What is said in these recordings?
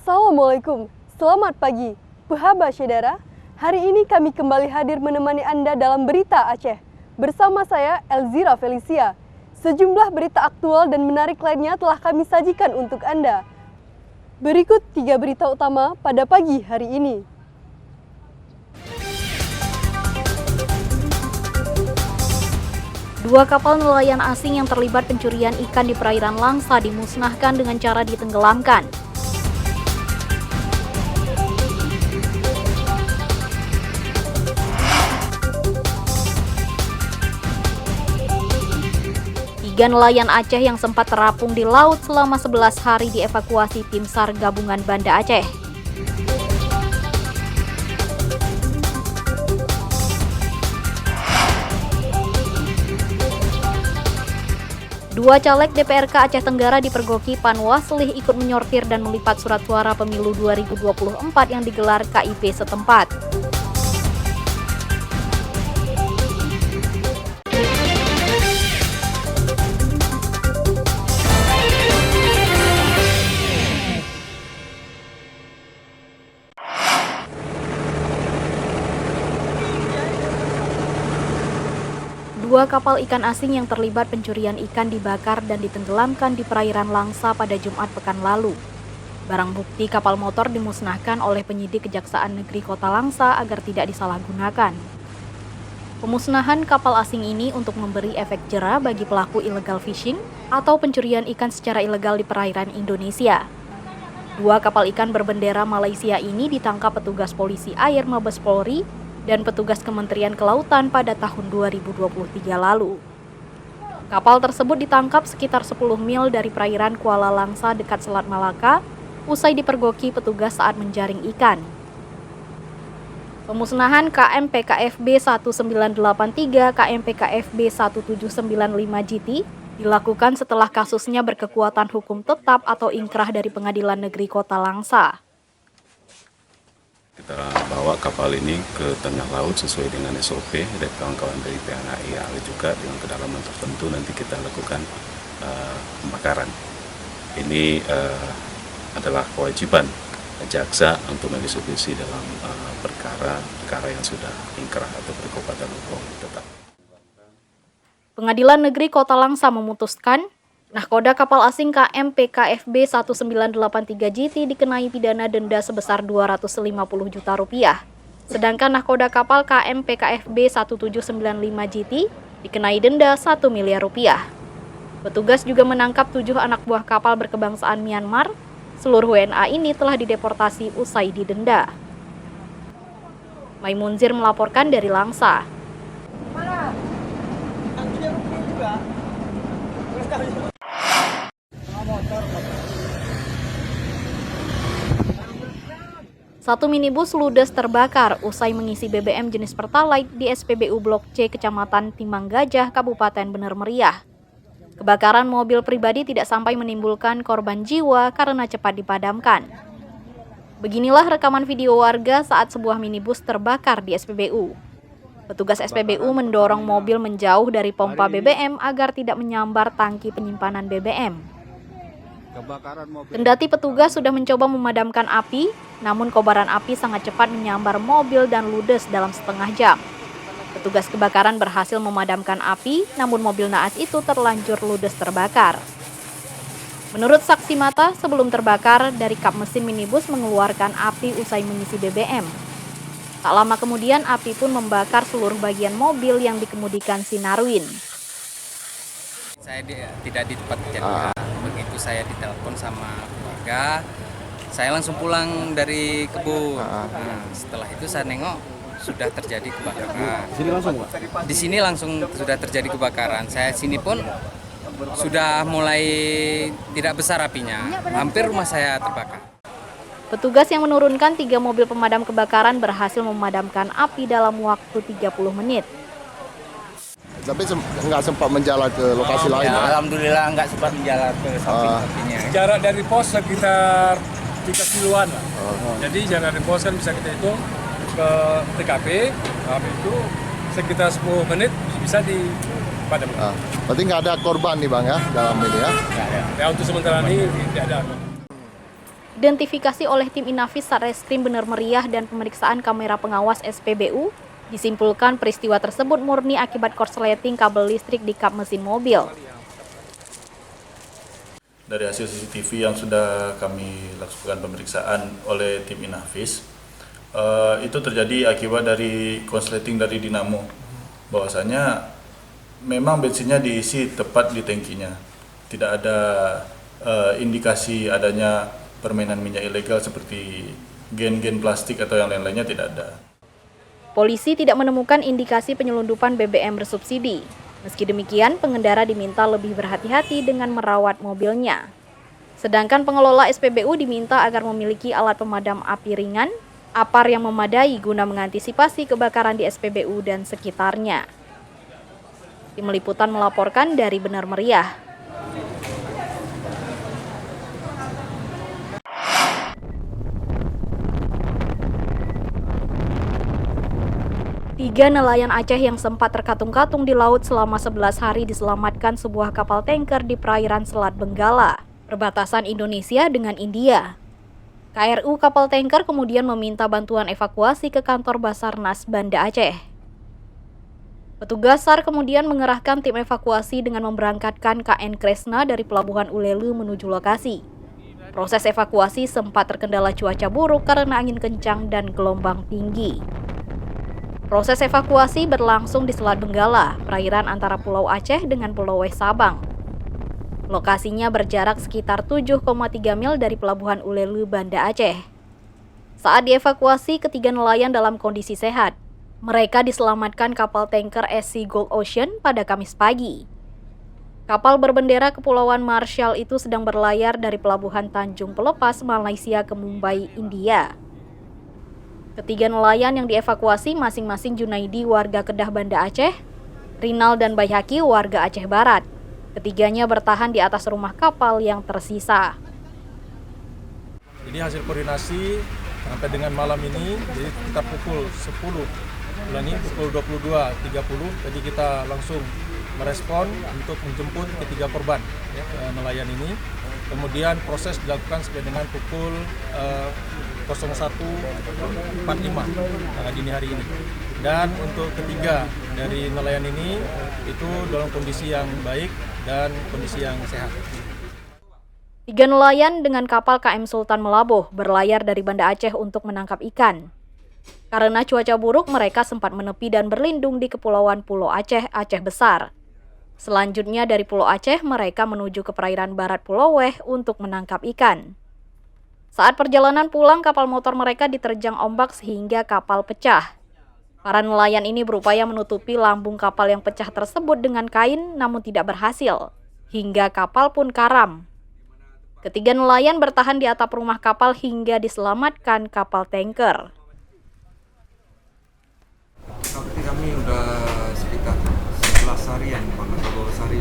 Assalamualaikum, selamat pagi. Puhaba Syedara, hari ini kami kembali hadir menemani Anda dalam Berita Aceh. Bersama saya, Elzira Felicia. Sejumlah berita aktual dan menarik lainnya telah kami sajikan untuk Anda. Berikut 3 berita utama pada pagi hari ini. Dua kapal nelayan asing yang terlibat pencurian ikan di perairan Langsa dimusnahkan dengan cara ditenggelamkan. Tiga nelayan Aceh yang sempat terapung di laut selama 11 hari dievakuasi tim SAR Gabungan Banda Aceh. Dua caleg DPRK Aceh Tenggara dipergoki Panwaslih ikut menyortir dan melipat surat suara pemilu 2024 yang digelar KIP setempat. Dua kapal ikan asing yang terlibat pencurian ikan dibakar dan ditenggelamkan di perairan Langsa pada Jumat pekan lalu. Barang bukti kapal motor dimusnahkan oleh penyidik Kejaksaan Negeri Kota Langsa agar tidak disalahgunakan. Pemusnahan kapal asing ini untuk memberi efek jera bagi pelaku illegal fishing atau pencurian ikan secara ilegal di perairan Indonesia. Dua kapal ikan berbendera Malaysia ini ditangkap petugas polisi air Mabes Polri dan petugas Kementerian Kelautan pada tahun 2023 lalu. Kapal tersebut ditangkap sekitar 10 mil dari perairan Kuala Langsa dekat Selat Malaka, usai dipergoki petugas saat menjaring ikan. Pemusnahan KM PKFB 1983 KM PKFB 1795 GT dilakukan setelah kasusnya berkekuatan hukum tetap atau ingkrah dari Pengadilan Negeri Kota Langsa. Kita bawa kapal ini ke tengah laut sesuai dengan SOP dari kawan-kawan dari PNAI, juga dengan kedalaman tertentu nanti kita lakukan pembakaran. Ini adalah kewajiban jaksa untuk mengeksekusi dalam perkara yang sudah ingkrah atau berkekuatan hukum tetap. Pengadilan Negeri Kota Langsa memutuskan nahkoda kapal asing KM PKFB 1983 GT dikenai pidana denda sebesar 250 juta rupiah. Sedangkan nahkoda kapal KM PKFB 1795 GT dikenai denda 1 miliar rupiah. Petugas juga menangkap 7 anak buah kapal berkebangsaan Myanmar. Seluruh WNA ini telah dideportasi usai didenda. Maimunzir melaporkan dari Langsa. Satu minibus ludes terbakar usai mengisi BBM jenis Pertalite di SPBU Blok C, Kecamatan Timang Gajah, Kabupaten Bener Meriah. Kebakaran mobil pribadi tidak sampai menimbulkan korban jiwa karena cepat dipadamkan. Beginilah rekaman video warga saat sebuah minibus terbakar di SPBU. Petugas SPBU mendorong mobil menjauh dari pompa BBM agar tidak menyambar tangki penyimpanan BBM. Kendati petugas sudah mencoba memadamkan api, namun kobaran api sangat cepat menyambar mobil dan ludes dalam setengah jam. Petugas kebakaran berhasil memadamkan api, namun mobil naas itu terlanjur ludes terbakar. Menurut saksi mata, sebelum terbakar, dari kap mesin minibus mengeluarkan api usai mengisi BBM. Tak lama kemudian, api pun membakar seluruh bagian mobil yang dikemudikan si Narwin. Saya tidak di tempat kejadian. Begitu saya ditelepon sama keluarga, saya langsung pulang dari kebun. Setelah itu saya nengok sudah terjadi kebakaran. Di sini langsung sudah terjadi kebakaran. Saya sini pun sudah mulai tidak besar apinya. Hampir rumah saya terbakar. Petugas yang menurunkan 3 mobil pemadam kebakaran berhasil memadamkan api dalam waktu 30 menit. Tapi nggak sempat menjalar ke lokasi lain. Ya, alhamdulillah nggak sempat menjalar ke samping-sampingnya. Jarak dari pos sekitar 3 kiloan lah. Jadi jarak dari pos kan bisa kita hitung ke TKP, habis itu sekitar 10 menit bisa dipadamkan. Berarti nggak ada korban nih Bang ya dalam ini ya? Ya untuk sementara ini tidak ada. diidentifikasi oleh tim Inafis Satreskrim Bener Meriah dan pemeriksaan kamera pengawas SPBU, disimpulkan peristiwa tersebut murni akibat korsleting kabel listrik di kap mesin mobil. Dari hasil CCTV yang sudah kami lakukan pemeriksaan oleh tim Inafis, itu terjadi akibat dari korsleting dari dinamo. Bahwasanya memang bensinnya diisi tepat di tangkinya. Tidak ada indikasi adanya permainan minyak ilegal seperti gen-gen plastik atau yang lain-lainnya, tidak ada. Polisi tidak menemukan indikasi penyelundupan BBM bersubsidi. Meski demikian, pengendara diminta lebih berhati-hati dengan merawat mobilnya. Sedangkan pengelola SPBU diminta agar memiliki alat pemadam api ringan, APAR yang memadai guna mengantisipasi kebakaran di SPBU dan sekitarnya. Tim Liputan melaporkan dari Bener Meriah. Tiga nelayan Aceh yang sempat terkatung-katung di laut selama 11 hari diselamatkan sebuah kapal tanker di perairan Selat Benggala, perbatasan Indonesia dengan India. KRU kapal tanker kemudian meminta bantuan evakuasi ke kantor Basarnas Banda Aceh. Petugas SAR kemudian mengerahkan tim evakuasi dengan memberangkatkan KN Kresna dari Pelabuhan Ulelu menuju lokasi. Proses evakuasi sempat terkendala cuaca buruk karena angin kencang dan gelombang tinggi. Proses evakuasi berlangsung di Selat Benggala, perairan antara Pulau Aceh dengan Pulau West Sabang. Lokasinya berjarak sekitar 7,3 mil dari Pelabuhan Ulelu Banda Aceh. Saat dievakuasi, ketiga nelayan dalam kondisi sehat. Mereka diselamatkan kapal tanker SC Gold Ocean pada Kamis pagi. Kapal berbendera Kepulauan Marshall itu sedang berlayar dari Pelabuhan Tanjung Pelepas, Malaysia ke Mumbai, India. Ketiga nelayan yang dievakuasi masing-masing Junaidi warga Kedah Banda Aceh, Rinal dan Bayhaki warga Aceh Barat. Ketiganya bertahan di atas rumah kapal yang tersisa. Jadi hasil koordinasi sampai dengan malam ini, jadi kita pukul 10, pukul 22.30, jadi kita langsung merespon untuk menjemput ketiga korban nelayan ini. Kemudian proses dilakukan sampai dengan pukul 01.45 dini hari ini. Dan untuk ketiga dari nelayan ini itu dalam kondisi yang baik dan kondisi yang sehat. Tiga nelayan dengan kapal KM Sultan Melabuh berlayar dari Banda Aceh untuk menangkap ikan. Karena cuaca buruk, mereka sempat menepi dan berlindung di Kepulauan Pulau Aceh, Aceh Besar. Selanjutnya dari Pulau Aceh, mereka menuju ke perairan barat Pulau Weh untuk menangkap ikan. Saat perjalanan pulang, kapal motor mereka diterjang ombak sehingga kapal pecah. Para nelayan ini berupaya menutupi lambung kapal yang pecah tersebut dengan kain, namun tidak berhasil, hingga kapal pun karam. Ketiga nelayan bertahan di atap rumah kapal hingga diselamatkan kapal tanker. Kami udah sekitar 11 harian ke bawah sehari.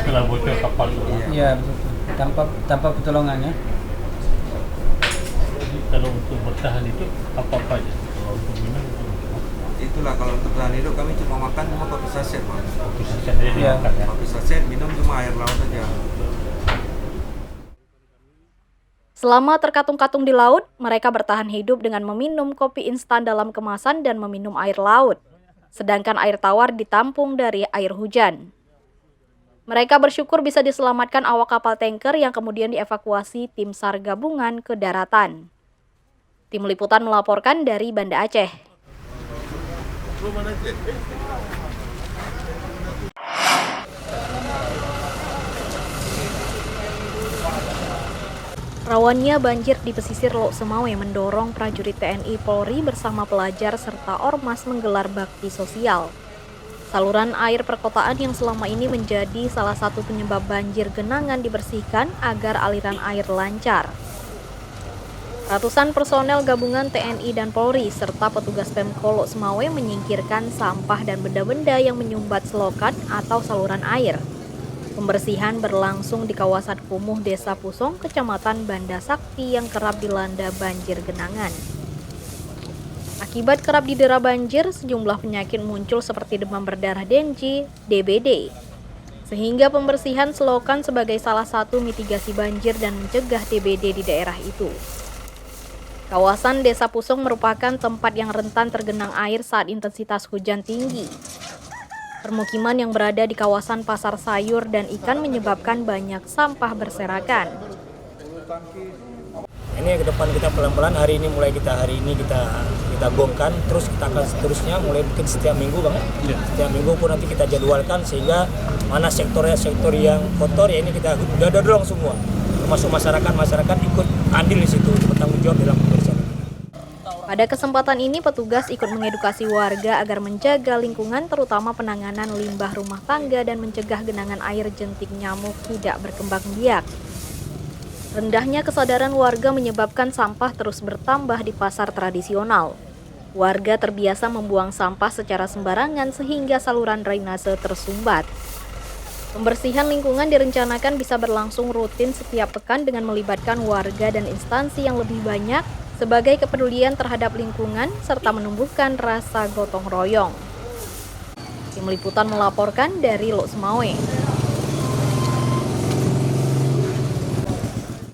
Setelah bocor kapal itu. Iya, tanpa pertolongannya. Jadi kalau untuk bertahan itu apa-apa aja? Kalau untuk minum Itulah kalau untuk bertahan hidup kami cuma makan kopi saset, Pak. kopi saset aja dimakan ya. Kopi saset, minum cuma air laut aja. Selama terkatung-katung di laut, mereka bertahan hidup dengan meminum kopi instan dalam kemasan dan meminum air laut. Sedangkan air tawar ditampung dari air hujan. Mereka bersyukur bisa diselamatkan awak kapal tanker yang kemudian dievakuasi tim SAR gabungan ke daratan. Tim Liputan melaporkan dari Banda Aceh. Rawannya banjir di pesisir Lok Semawe mendorong prajurit TNI Polri bersama pelajar serta ormas menggelar bakti sosial. Saluran air perkotaan yang selama ini menjadi salah satu penyebab banjir genangan dibersihkan agar aliran air lancar. Ratusan personel gabungan TNI dan Polri serta petugas Pemko Lok Semawe menyingkirkan sampah dan benda-benda yang menyumbat selokan atau saluran air. Pembersihan berlangsung di kawasan kumuh Desa Pusong, Kecamatan Banda Sakti yang kerap dilanda banjir genangan. Akibat kerap didera banjir, sejumlah penyakit muncul seperti demam berdarah Dengue, DBD. Sehingga pembersihan selokan sebagai salah satu mitigasi banjir dan mencegah DBD di daerah itu. Kawasan Desa Pusong merupakan tempat yang rentan tergenang air saat intensitas hujan tinggi. Permukiman yang berada di kawasan pasar sayur dan ikan menyebabkan banyak sampah berserakan. Ini ke depan kita pelan-pelan, hari ini kita bongkar, terus kita akan seterusnya mulai mungkin setiap minggu Bang. Setiap minggu pun nanti kita jadwalkan sehingga mana sektor yang kotor ya ini kita udah dorong semua. Termasuk masyarakat ikut andil di situ, bertanggung jawab dalam pembersihan. Pada kesempatan ini petugas ikut mengedukasi warga agar menjaga lingkungan terutama penanganan limbah rumah tangga dan mencegah genangan air jentik nyamuk tidak berkembang biak. Rendahnya kesadaran warga menyebabkan sampah terus bertambah di pasar tradisional. Warga terbiasa membuang sampah secara sembarangan sehingga saluran drainase tersumbat. Pembersihan lingkungan direncanakan bisa berlangsung rutin setiap pekan dengan melibatkan warga dan instansi yang lebih banyak sebagai kepedulian terhadap lingkungan serta menumbuhkan rasa gotong royong. Tim Liputan melaporkan dari Lok Semawe.